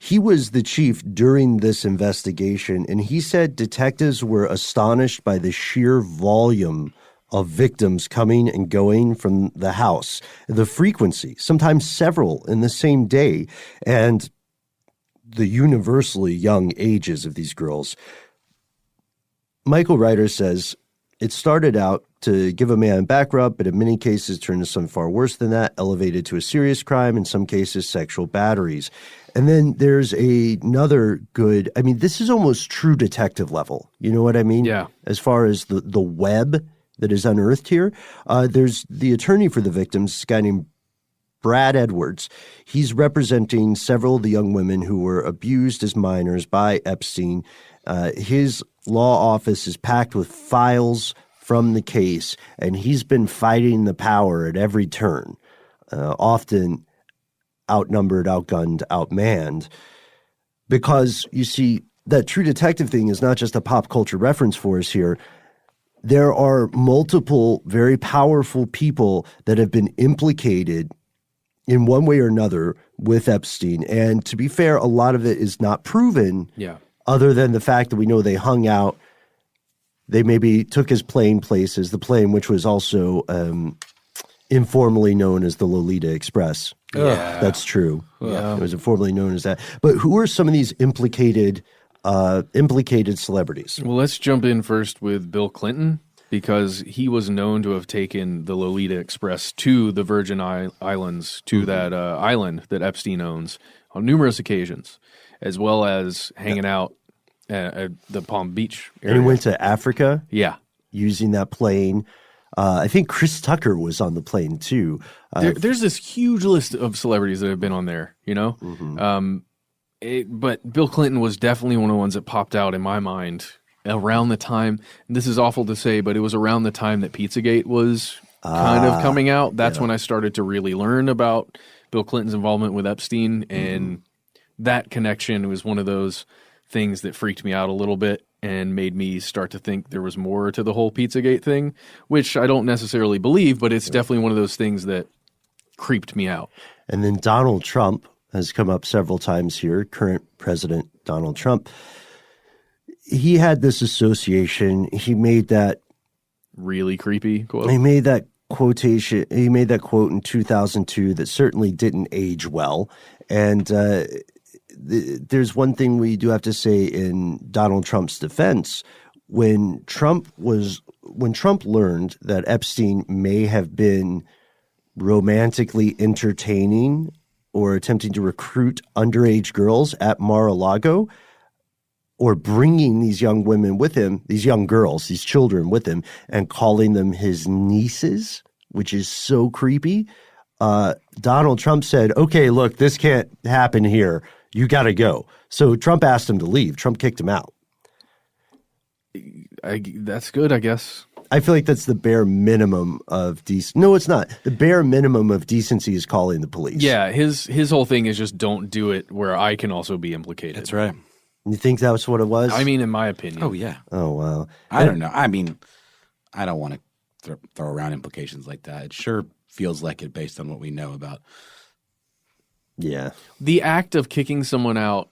He was the chief during this investigation, and he said detectives were astonished by the sheer volume of victims coming and going from the house, the frequency, sometimes several in the same day, and the universally young ages of these girls. Michael Reiter says it started out to give a man a back rub, but in many cases turned to something far worse than that, elevated to a serious crime, in some cases sexual batteries. And then there's another good, I mean, this is almost true detective level. You know what I mean? Yeah. As far as the web that is unearthed here. There's the attorney for the victims, a guy named Brad Edwards. He's representing several of the young women who were abused as minors by Epstein. His law office is packed with files from the case, and he's been fighting the power at every turn, often outnumbered, outgunned, outmanned. Because, you see, that true detective thing is not just a pop culture reference for us here. There are multiple very powerful people that have been implicated in one way or another with Epstein. And to be fair, a lot of it is not proven, other than the fact that we know they hung out. They maybe took his plane places, the plane which was also informally known as the Lolita Express. Yeah. That's true. Yeah. It was informally known as that. But who are some of these implicated celebrities? Well, let's jump in first with Bill Clinton, because he was known to have taken the Lolita Express to the Virgin Islands, to that island that Epstein owns, on numerous occasions, as well as hanging out at the Palm Beach area. And he went to Africa? Yeah. Using that plane. I think Chris Tucker was on the plane too. There's this huge list of celebrities that have been on there, you know? But Bill Clinton was definitely one of the ones that popped out in my mind around the time, and this is awful to say, but it was around the time that Pizzagate was kind of coming out. That's when I started to really learn about Bill Clinton's involvement with Epstein, and that connection was one of those things that freaked me out a little bit and made me start to think there was more to the whole Pizzagate thing, which I don't necessarily believe, but it's definitely one of those things that creeped me out. And then Donald Trump has come up several times here, current President Donald Trump. He had this association. He made that really creepy quote. He made that quotation. He made that quote in 2002 that certainly didn't age well. And there's one thing we do have to say in Donald Trump's defense. When Trump learned that Epstein may have been romantically entertaining or attempting to recruit underage girls at Mar-a-Lago, or bringing these young women with him, these young girls, these children with him, and calling them his nieces, which is so creepy, Donald Trump said, okay, look, this can't happen here. You got to go. So Trump asked him to leave. Trump kicked him out. That's good, I guess. I feel like that's the bare minimum of decency. No, it's not. The bare minimum of decency is calling the police. Yeah, his whole thing is just don't do it where I can also be implicated. That's right. You think that was what it was? I mean, in my opinion. Oh, yeah. Oh, wow. I don't know. I mean, I don't want to throw around implications like that. It sure feels like it based on what we know about. Yeah. The act of kicking someone out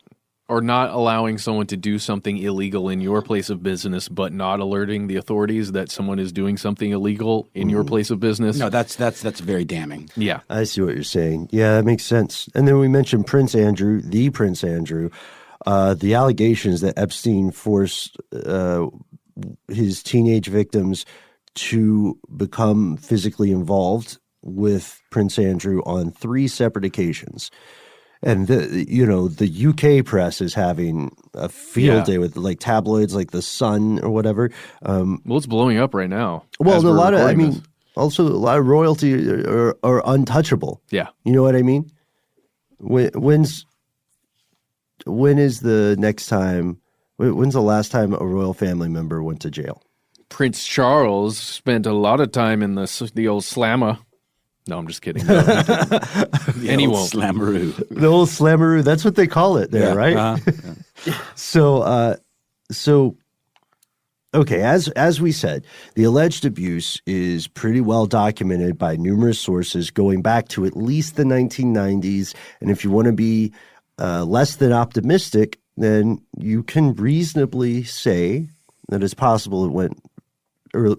or not allowing someone to do something illegal in your place of business, but not alerting the authorities that someone is doing something illegal in your place of business. No, that's very damning. Yeah. I see what you're saying. Yeah, that makes sense. And then we mentioned Prince Andrew, the Prince Andrew. The allegations that Epstein forced his teenage victims to become physically involved with Prince Andrew on 3 separate occasions. And the UK press is having a field day with like tabloids like The Sun or whatever. Well, it's blowing up right now. Well, a lot of also a lot of royalty are untouchable. Yeah. You know what I mean? When is the next time? When's the last time a royal family member went to jail? Prince Charles spent a lot of time in the old slammer. No, I'm just kidding. No, and he won't. Slammeroo. The old slammeroo. That's what they call it there, right? Yeah. So, okay. As we said, the alleged abuse is pretty well documented by numerous sources going back to at least the 1990s. And if you want to be less than optimistic, then you can reasonably say that it's possible it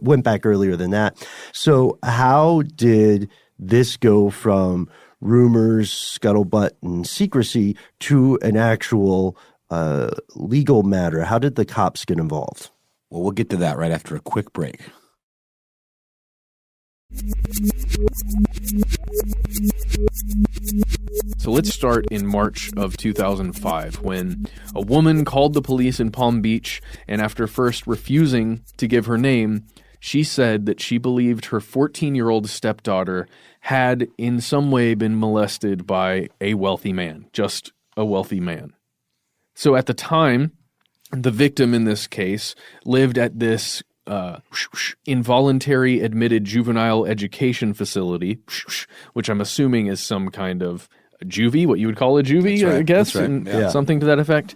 went back earlier than that. So how did this go from rumors, scuttlebutt, and secrecy to an actual legal matter? How did the cops get involved? Well, we'll get to that right after a quick break. So let's start in March of 2005 when a woman called the police in Palm Beach, and after first refusing to give her name, she said that she believed her 14-year-old stepdaughter had in some way been molested by a wealthy man, just a wealthy man. So at the time, the victim in this case lived at this involuntary admitted juvenile education facility, which I'm assuming is some kind of juvie, what you would call a juvie, right. I guess, Right. and Yeah. something to that effect,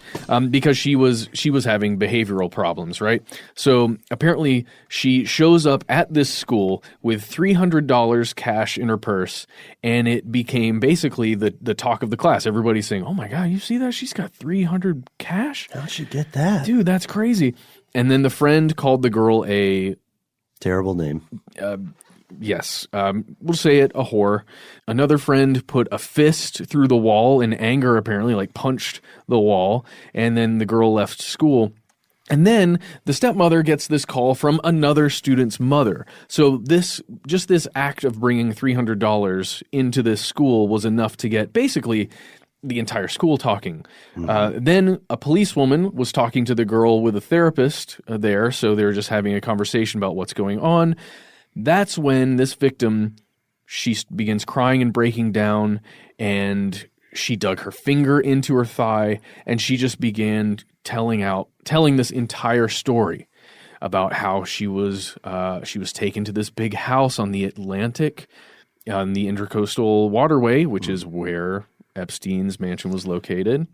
because she was having behavioral problems, right? So apparently she shows up at this school with $300 cash in her purse, and it became basically the talk of the class. Everybody's saying, "Oh my God, you see that? She's got $300 cash? How'd she get that? Dude, that's crazy." And then the friend called the girl a Terrible name. Yes, we'll say it, a whore. Another friend put a fist through the wall in anger, apparently, like punched the wall, and then the girl left school. And then the stepmother gets this call from another student's mother. So this act of bringing $300 into this school was enough to get basically the entire school talking. Then a policewoman was talking to the girl with a therapist there, so they were just having a conversation about what's going on. That's when this victim, she begins crying and breaking down, and she dug her finger into her thigh, and she just began telling this entire story about how she was taken to this big house on the Atlantic, on the Intracoastal Waterway, which is where Epstein's mansion was located.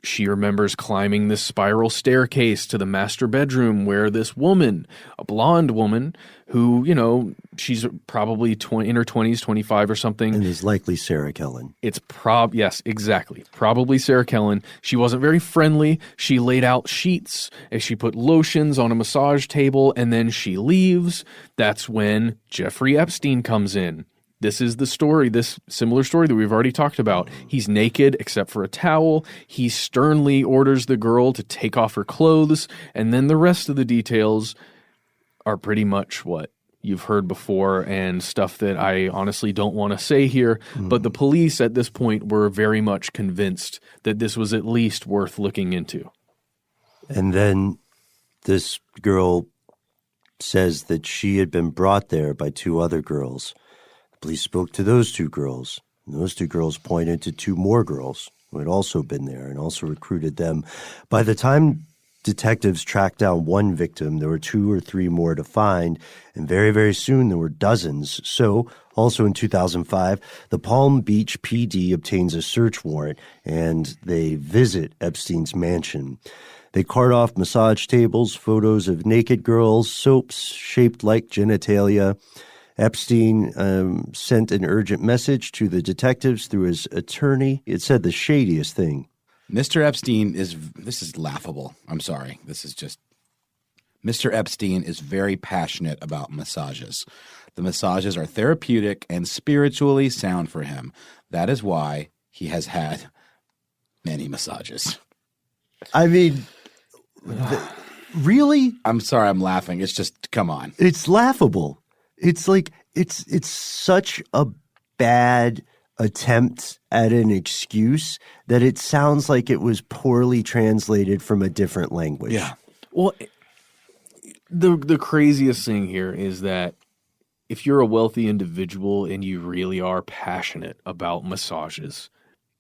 She remembers climbing this spiral staircase to the master bedroom where this woman, a blonde woman who, she's probably in her 20s, 25 or something. And is likely Sarah Kellen. Yes, exactly. Probably Sarah Kellen. She wasn't very friendly. She laid out sheets as she put lotions on a massage table, and then she leaves. That's when Jeffrey Epstein comes in. This is the story, this similar story that we've already talked about. He's naked except for a towel. He sternly orders the girl to take off her clothes, and then the rest of the details are pretty much what you've heard before and stuff that I honestly don't want to say here. But the police at this point were very much convinced that this was at least worth looking into. And then this girl says that she had been brought there by two other girls. Police spoke to those two girls, and those two girls pointed to two more girls who had also been there and also recruited them. By the time detectives tracked down one victim, there were two or three more to find, and very, very soon there were dozens. So, also in 2005, the Palm Beach PD obtains a search warrant, and they visit Epstein's mansion. They cart off massage tables, photos of naked girls, soaps shaped like genitalia. Epstein sent an urgent message to the detectives through his attorney. It said the shadiest thing. Mr. Epstein this is laughable. I'm sorry. Mr. Epstein is very passionate about massages. The massages are therapeutic and spiritually sound for him. That is why he has had many massages. I mean, really? I'm sorry I'm laughing. It's just, come on. It's laughable. It's like it's such a bad attempt at an excuse that it sounds like it was poorly translated from a different language. Yeah. Well, the craziest thing here is that if you're a wealthy individual and you really are passionate about massages,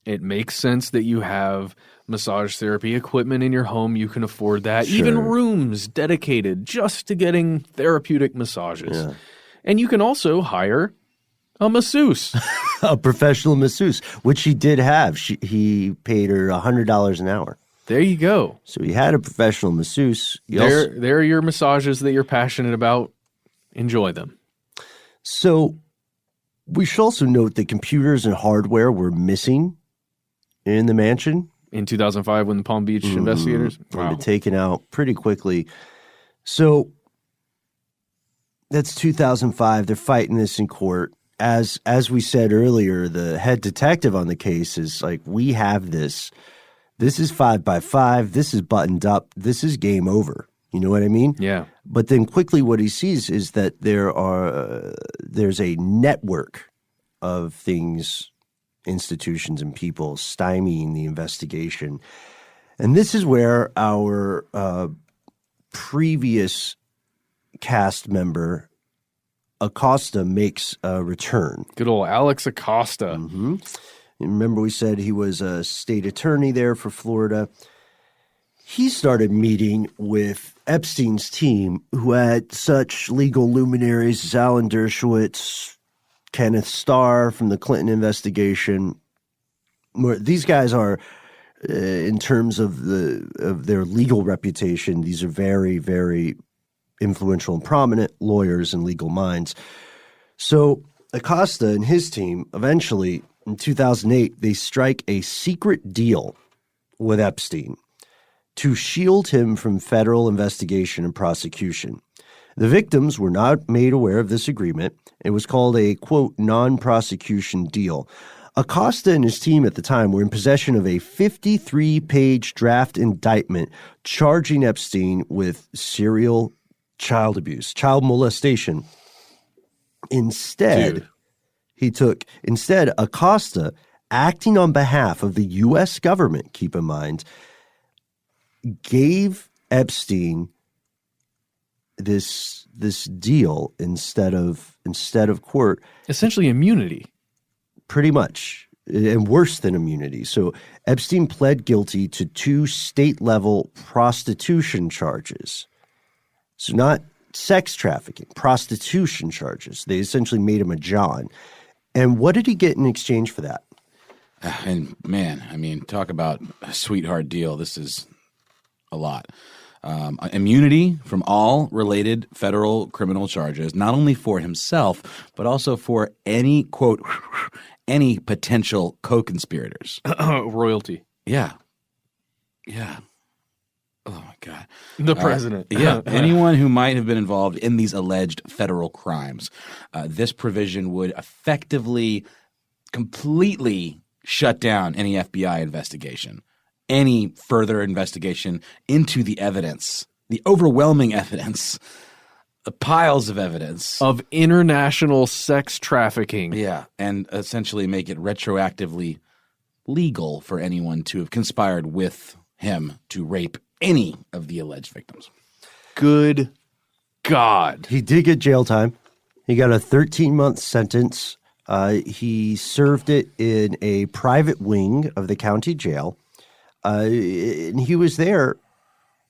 it makes sense that you have massage therapy equipment in your home. You can afford that. Sure. Even rooms dedicated just to getting therapeutic massages. Yeah. And you can also hire a masseuse. A professional masseuse, which he did have. He paid her $100 an hour. There you go. So he had a professional masseuse. There are your massages that you're passionate about. Enjoy them. So we should also note that computers and hardware were missing in the mansion. In 2005 when the Palm Beach investigators? Wow. Been taken out pretty quickly. So that's 2005. They're fighting this in court. As we said earlier, the head detective on the case is like, we have this. This is 5 by 5. This is buttoned up. This is game over. You know what I mean? Yeah. But then quickly what he sees is that there's a network of things, institutions and people stymieing the investigation. And this is where our previous cast member Acosta makes a return. Good old Alex Acosta. Mm-hmm. Remember we said he was a state attorney there for Florida. He started meeting with Epstein's team, who had such legal luminaries as Alan Dershowitz, Kenneth Starr from the Clinton investigation. These guys are, in terms of their legal reputation, these are very, very influential and prominent lawyers and legal minds. So Acosta and his team eventually, in 2008, they strike a secret deal with Epstein to shield him from federal investigation and prosecution. The victims were not made aware of this agreement. It was called a, quote, non-prosecution deal. Acosta and his team at the time were in possession of a 53-page draft indictment charging Epstein with serial child abuse, child molestation. Instead, Acosta, acting on behalf of the U.S. government, keep in mind, gave Epstein this deal instead of court. Essentially immunity. Pretty much, and worse than immunity. So Epstein pled guilty to 2 state-level prostitution charges. So not sex trafficking, prostitution charges. They essentially made him a John. And what did he get in exchange for that? And man, I mean, talk about a sweetheart deal. This is a lot. Immunity from all related federal criminal charges, not only for himself, but also for any, quote, any potential co-conspirators. Royalty. Yeah. Yeah. Oh, my God. The president. Yeah. Anyone who might have been involved in these alleged federal crimes. This provision would effectively, completely shut down any FBI investigation, any further investigation into the evidence, the overwhelming evidence, the piles of evidence of international sex trafficking. Yeah, and essentially make it retroactively legal for anyone to have conspired with him to rape any of the alleged victims. Good God. He did get jail time. He got a 13-month sentence. He served it in a private wing of the county jail. And he was there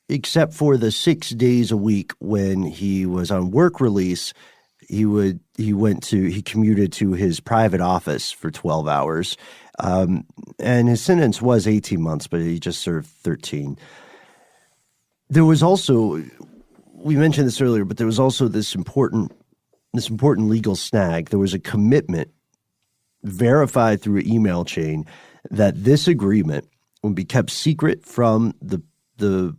except for the 6 days a week when he was on work release. He commuted to his private office for 12 hours. And his sentence was 18 months, but he just served 13. There was also, we mentioned this earlier, but there was also this important legal snag. There was a commitment verified through an email chain that this agreement would be kept secret from the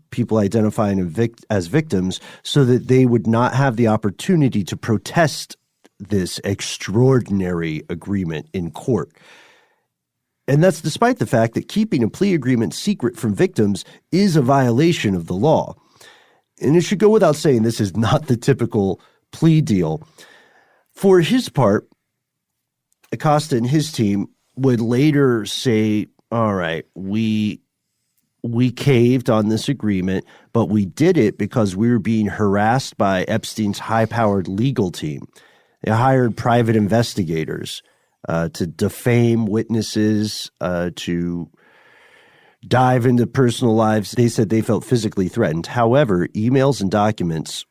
people identifying as victims so that they would not have the opportunity to protest this extraordinary agreement in court. And that's despite the fact that keeping a plea agreement secret from victims is a violation of the law. And it should go without saying this is not the typical plea deal. For his part, Acosta and his team would later say, all right, we caved on this agreement, but we did it because we were being harassed by Epstein's high-powered legal team. They hired private investigators to defame witnesses, to dive into personal lives. They said they felt physically threatened. However, emails and documents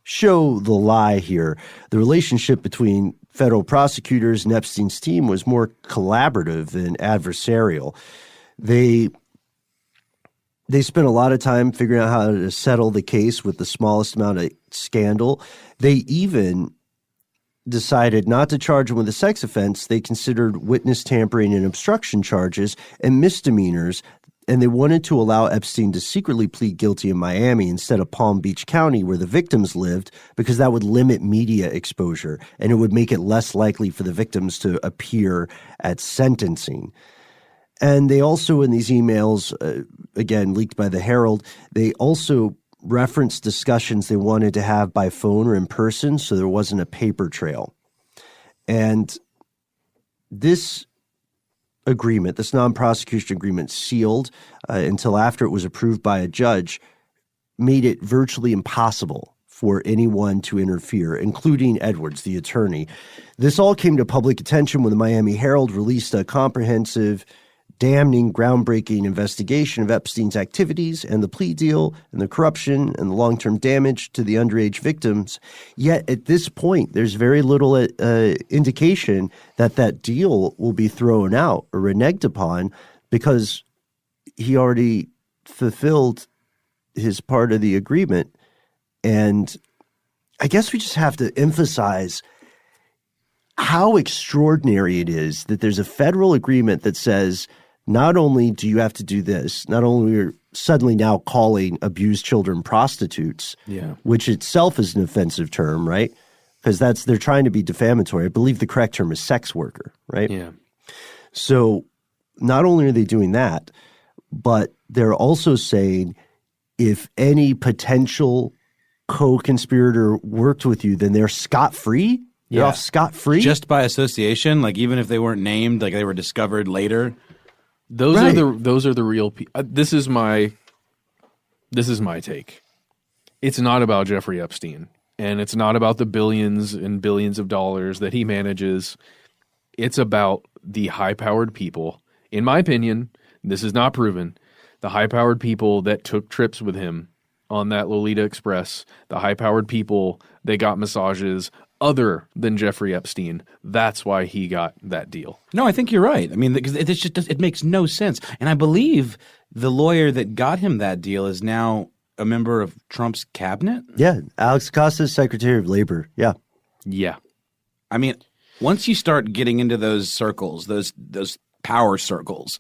show the lie here. The relationship between federal prosecutors and Epstein's team was more collaborative than adversarial. They spent a lot of time figuring out how to settle the case with the smallest amount of scandal. They even decided not to charge him with a sex offense. They considered witness tampering and obstruction charges and misdemeanors, and they wanted to allow Epstein to secretly plead guilty in Miami instead of Palm Beach County, where the victims lived, because that would limit media exposure, and it would make it less likely for the victims to appear at sentencing. And they also, in these emails, again, leaked by the Herald, they also referenced discussions they wanted to have by phone or in person, so there wasn't a paper trail. And this agreement, this non-prosecution agreement, sealed until after it was approved by a judge, made it virtually impossible for anyone to interfere, including Edwards, the attorney. This all came to public attention when the Miami Herald released a comprehensive, damning, groundbreaking investigation of Epstein's activities and the plea deal and the corruption and the long-term damage to the underage victims. Yet at this point, there's very little indication that that deal will be thrown out or reneged upon because he already fulfilled his part of the agreement. And I guess we just have to emphasize how extraordinary it is that there's a federal agreement that says not only do you have to do this, not only are suddenly now calling abused children prostitutes, which itself is an offensive term, right? Because they're trying to be defamatory. I believe the correct term is sex worker, right? Yeah. So not only are they doing that, but they're also saying if any potential co-conspirator worked with you, then they're scot-free? They're off scot-free? Just by association, like even if they weren't named, like they were discovered later. Those are the real people. This is my take. It's not about Jeffrey Epstein, and it's not about the billions and billions of dollars that he manages. It's about the high-powered people. In my opinion, this is not proven. The high-powered people that took trips with him on that Lolita Express, the high-powered people that got massages other than Jeffrey Epstein. That's why he got that deal. No, I think you're right. I mean, because it makes no sense. And I believe the lawyer that got him that deal is now a member of Trump's cabinet. Yeah, Alex Acosta, Secretary of Labor. Yeah. Yeah. I mean, once you start getting into those circles, those power circles,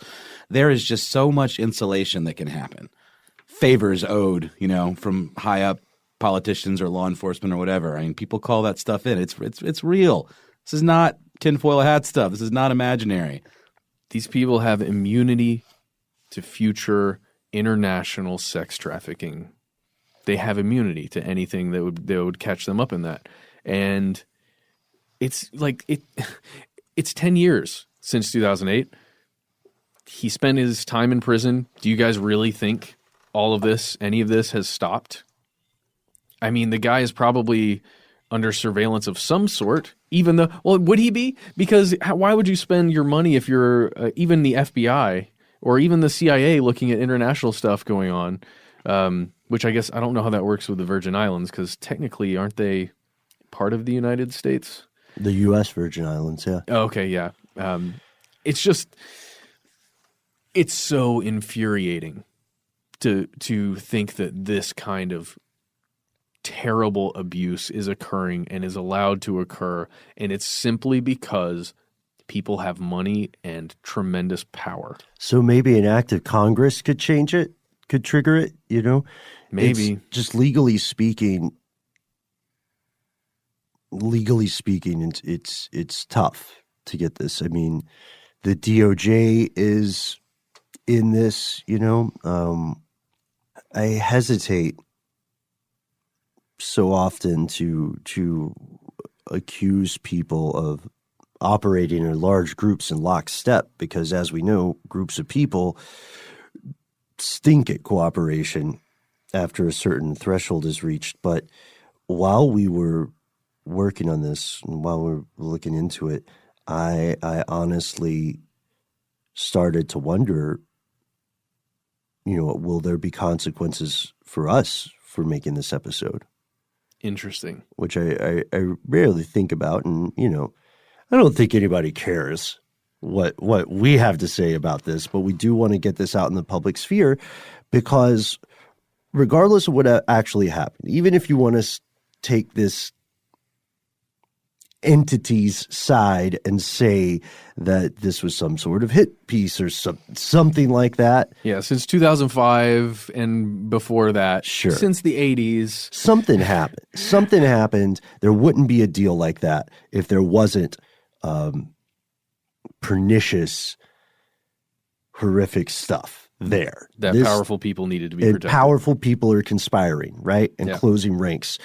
there is just so much insulation that can happen. Favors owed, from high up politicians or law enforcement or whatever. I mean, people call that stuff in. It's real. This is not tinfoil hat stuff. This is not imaginary. These people have immunity to future international sex trafficking. They have immunity to anything that would catch them up in that. And it's like it's 10 years since 2008. He spent his time in prison. Do you guys really think any of this has stopped? I mean, the guy is probably under surveillance of some sort, even though, well, would he be? Because why would you spend your money if you're even the FBI or even the CIA looking at international stuff going on, which I guess I don't know how that works with the Virgin Islands, because technically aren't they part of the United States? The U.S. Virgin Islands, yeah. Oh, okay, yeah. It's so infuriating to think that this kind of terrible abuse is occurring and is allowed to occur, and it's simply because people have money and tremendous power. So maybe an act of Congress could change it, could trigger it, Maybe. It's just legally speaking, it's tough to get this. I mean, the DOJ is in this, I hesitate so often to accuse people of operating in large groups in lockstep, because as we know, groups of people stink at cooperation after a certain threshold is reached. But while we were working on this and while we were looking into it, I honestly started to wonder, will there be consequences for us for making this episode? Interesting. Which I rarely think about. And, I don't think anybody cares what we have to say about this, but we do want to get this out in the public sphere, because regardless of what actually happened, even if you want to take this entity's side and say that this was some sort of hit piece or something like that. Yeah, since 2005 and before that, sure. Since the 80s. Something happened. There wouldn't be a deal like that if there wasn't pernicious, horrific stuff there. That powerful people needed to be protected. Powerful people are conspiring, right? And closing ranks.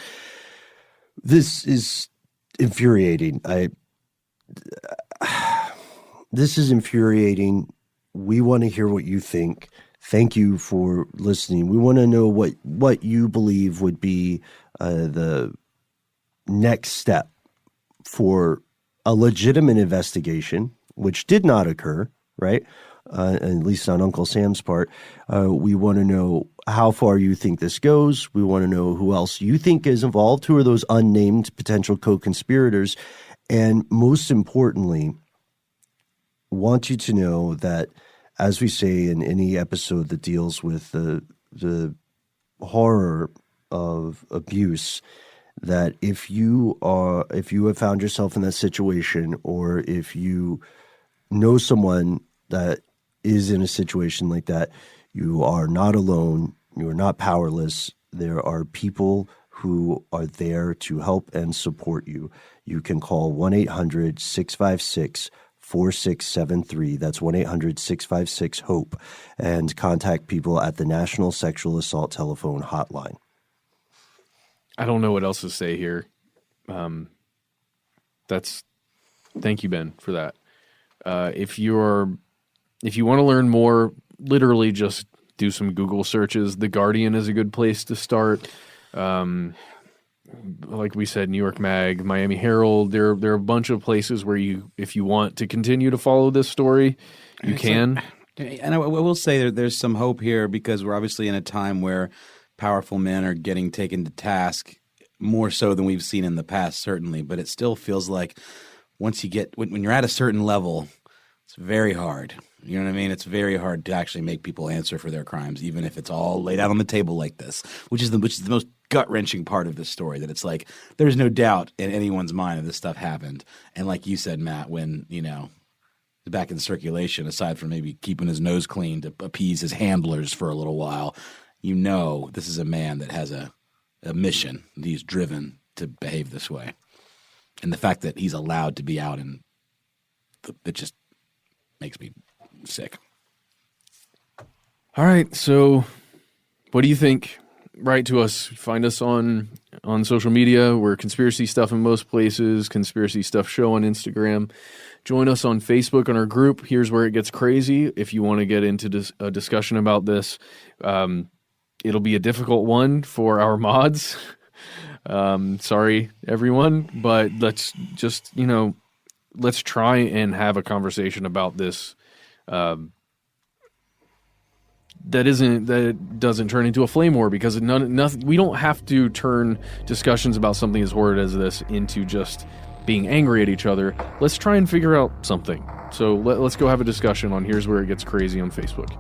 This is infuriating. This is infuriating. We want to hear what you think. Thank you for listening. We want to know what you believe would be the next step for a legitimate investigation, which did not occur, right? At least on Uncle Sam's part. We want to know how far you think this goes. We want to know who else you think is involved. Who are those unnamed potential co-conspirators? And most importantly, want you to know that, as we say in any episode that deals with the horror of abuse, that if you have found yourself in that situation, or if you know someone that is in a situation like that, you are not alone. You are not powerless. There are people who are there to help and support you. You can call 1-800-656-4673. That's 1-800-656-HOPE, and contact people at the National Sexual Assault Telephone Hotline. I don't know what else to say here. Thank you, Ben, for that. If you want to learn more, literally just do some Google searches. The Guardian is a good place to start. Like we said, New York Mag, Miami Herald. There are a bunch of places where if you want to continue to follow this story, you can. And I will say there's some hope here, because we're obviously in a time where powerful men are getting taken to task more so than we've seen in the past, certainly. But it still feels like once you get when you're at a certain level, it's very hard. You know what I mean? It's very hard to actually make people answer for their crimes, even if it's all laid out on the table like this, which is the most gut-wrenching part of this story, that it's like there's no doubt in anyone's mind that this stuff happened. And like you said, Matt, when, back in circulation, aside from maybe keeping his nose clean to appease his handlers for a little while, this is a man that has a mission. He's driven to behave this way. And the fact that he's allowed to be out it just makes me sick. All right, so what do you think? Write to us. Find us on social media. We're Conspiracy Stuff in most places, Conspiracy Stuff Show on Instagram. Join us on Facebook on our group. Here's Where It Gets Crazy. If you want to get into a discussion about this, it'll be a difficult one for our mods. Sorry, everyone, but let's just, let's try and have a conversation about this that doesn't turn into a flame war, because nothing. We don't have to turn discussions about something as horrid as this into just being angry at each other. Let's try and figure out something. So let's go have a discussion on Here's Where It Gets Crazy on Facebook.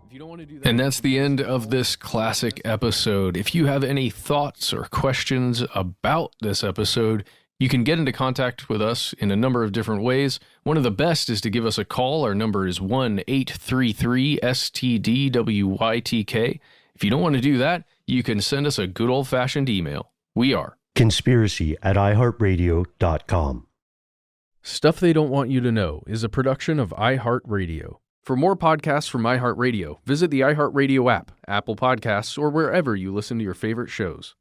If you don't want to do that, and that's the end of this classic episode. If you have any thoughts or questions about this episode, you can get into contact with us in a number of different ways. One of the best is to give us a call. Our number is 1-833-STDWYTK. If you don't want to do that, you can send us a good old-fashioned email. We are conspiracy@iHeartRadio.com. Stuff They Don't Want You to Know is a production of iHeartRadio. For more podcasts from iHeartRadio, visit the iHeartRadio app, Apple Podcasts, or wherever you listen to your favorite shows.